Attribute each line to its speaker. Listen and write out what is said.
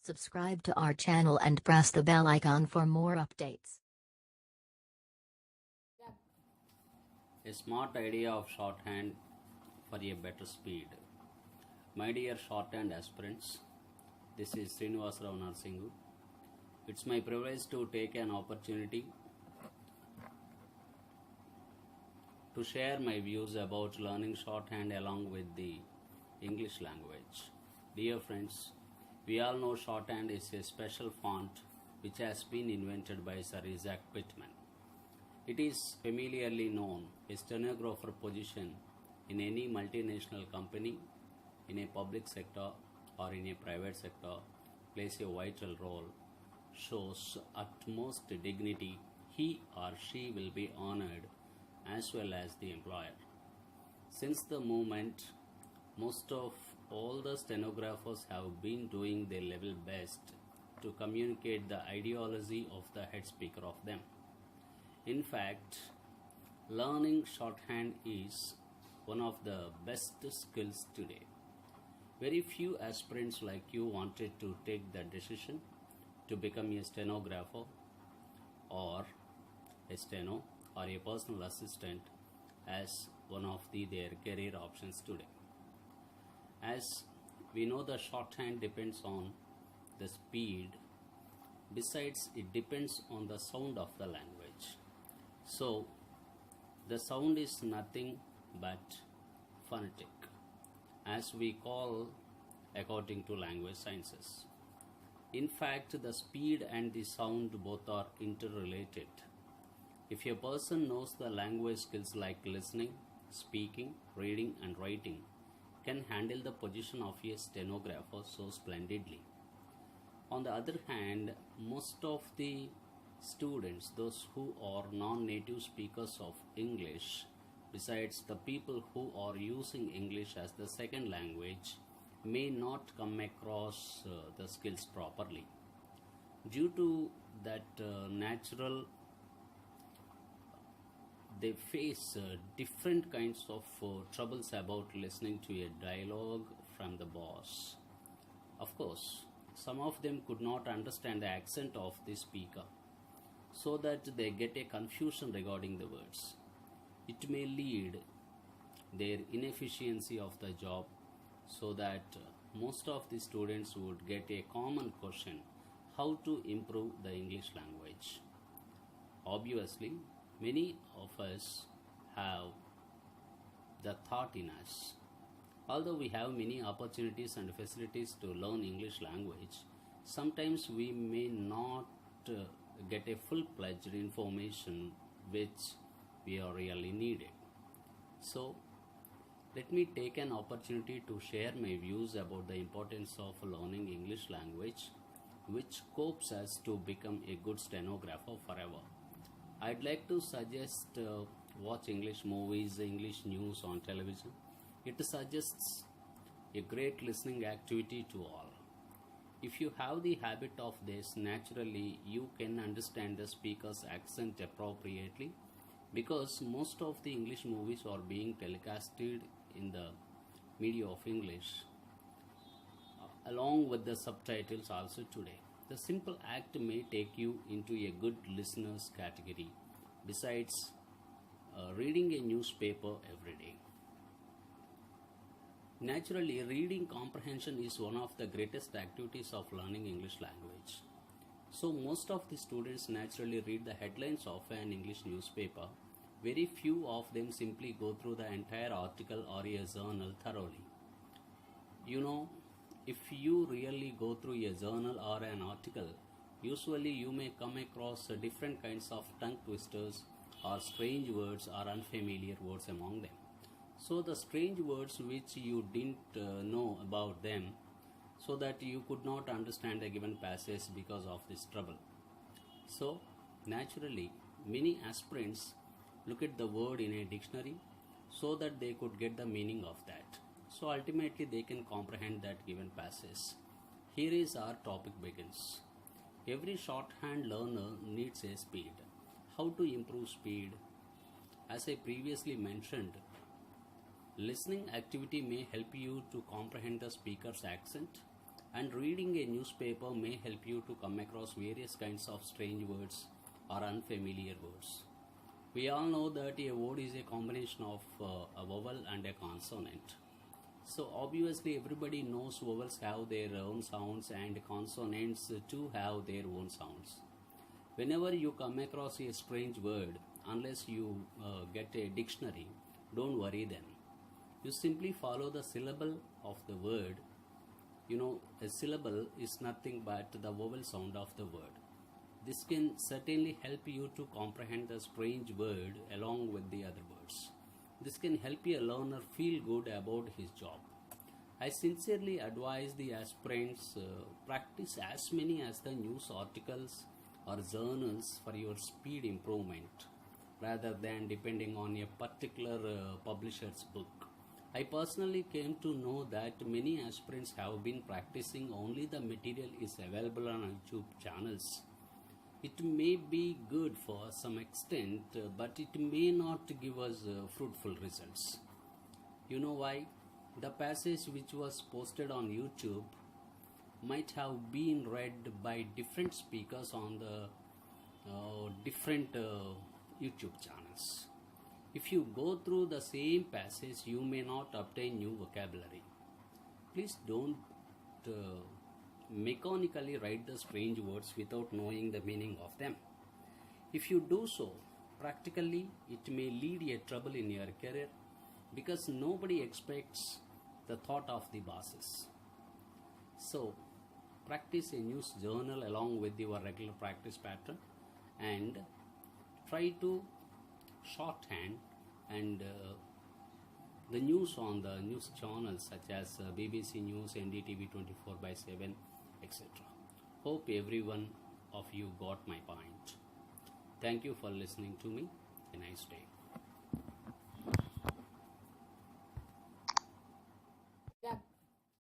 Speaker 1: Subscribe to our channel and press the bell icon for more updates.
Speaker 2: A smart idea of shorthand for a better speed. My dear shorthand aspirants, this is Sreenivasarao Narasingu. It's my privilege to take an opportunity to share my views about learning shorthand along with the English language. Dear friends, we all know shorthand is a special font which has been invented by Sir Isaac Pitman. It is familiarly known a stenographer position in any multinational company, in a public sector or in a private sector plays a vital role, shows utmost dignity. He or she will be honored as well as the employer. Since the moment, most of all the stenographers have been doing their level best to communicate the ideology of the head speaker of them. In fact, learning shorthand is one of the best skills today. Very few aspirants like you wanted to take the decision to become a stenographer or a steno or a personal assistant as one of their career options today. As we know, the shorthand depends on the speed. Besides, it depends on the sound of the language. So, the sound is nothing but phonetic, as we call according to language sciences. In fact, the speed and the sound both are interrelated. If a person knows the language skills like listening, speaking, reading and writing, can handle the position of a stenographer so splendidly. On the other hand, most of the students, those who are non-native speakers of English, besides the people who are using English as the second language, may not come across the skills properly. Due to that they face different kinds of troubles about listening to a dialogue from the boss. Of course, some of them could not understand the accent of the speaker, so that they get a confusion regarding the words. It may lead their inefficiency of the job, so that most of the students would get a common question: how to improve the English language? Obviously, many of us have the thought in us. Although we have many opportunities and facilities to learn English language, sometimes we may not get a full-fledged information which we are really needed. So, let me take an opportunity to share my views about the importance of learning English language, which copes us to become a good stenographer forever. I'd like to suggest watch English movies, English news on television. It suggests a great listening activity to all. If you have the habit of this, naturally you can understand the speaker's accent appropriately, because most of the English movies are being telecasted in the media of English along with the subtitles also today. The simple act may take you into a good listeners category, besides reading a newspaper every day. Naturally, reading comprehension is one of the greatest activities of learning English language. So most of the students naturally read the headlines of an English newspaper. Very few of them simply go through the entire article or a journal thoroughly. You know, if you really go through a journal or an article, usually you may come across different kinds of tongue twisters or strange words or unfamiliar words among them. So the strange words which you didn't know about them, so that you could not understand a given passage because of this trouble. So naturally, many aspirants look at the word in a dictionary so that they could get the meaning of that. So ultimately they can comprehend that given passage. Here is our topic begins. Every shorthand learner needs a speed. How to improve speed? As I previously mentioned, listening activity may help you to comprehend the speaker's accent, And reading a newspaper may help you to come across various kinds of strange words or unfamiliar words. We all know that a word is a combination of a vowel and a consonant. So obviously everybody knows vowels have their own sounds and consonants too have their own sounds. Whenever you come across a strange word, unless you get a dictionary, don't worry then. You simply follow the syllable of the word. A syllable is nothing but the vowel sound of the word. This can certainly help you to comprehend the strange word along with the other words. This can help a learner feel good about his job. I sincerely advise the aspirants practice as many as the news articles or journals for your speed improvement rather than depending on a particular publisher's book. I personally came to know that many aspirants have been practicing only the material is available on YouTube channels. It may be good for some extent, but it may not give us fruitful results. You know why? The passage which was posted on YouTube might have been read by different speakers on the different YouTube channels. If you go through the same passage, you may not obtain new vocabulary. Please don't mechanically write the strange words without knowing the meaning of them. If you do so, practically it may lead a trouble in your career because nobody expects the thought of the bosses. So, practice a news journal along with your regular practice pattern and try to shorthand and the news on the news channels such as BBC News, NDTV 24/7, etc. Hope every one of you got my point. Thank you for listening to me. A nice day.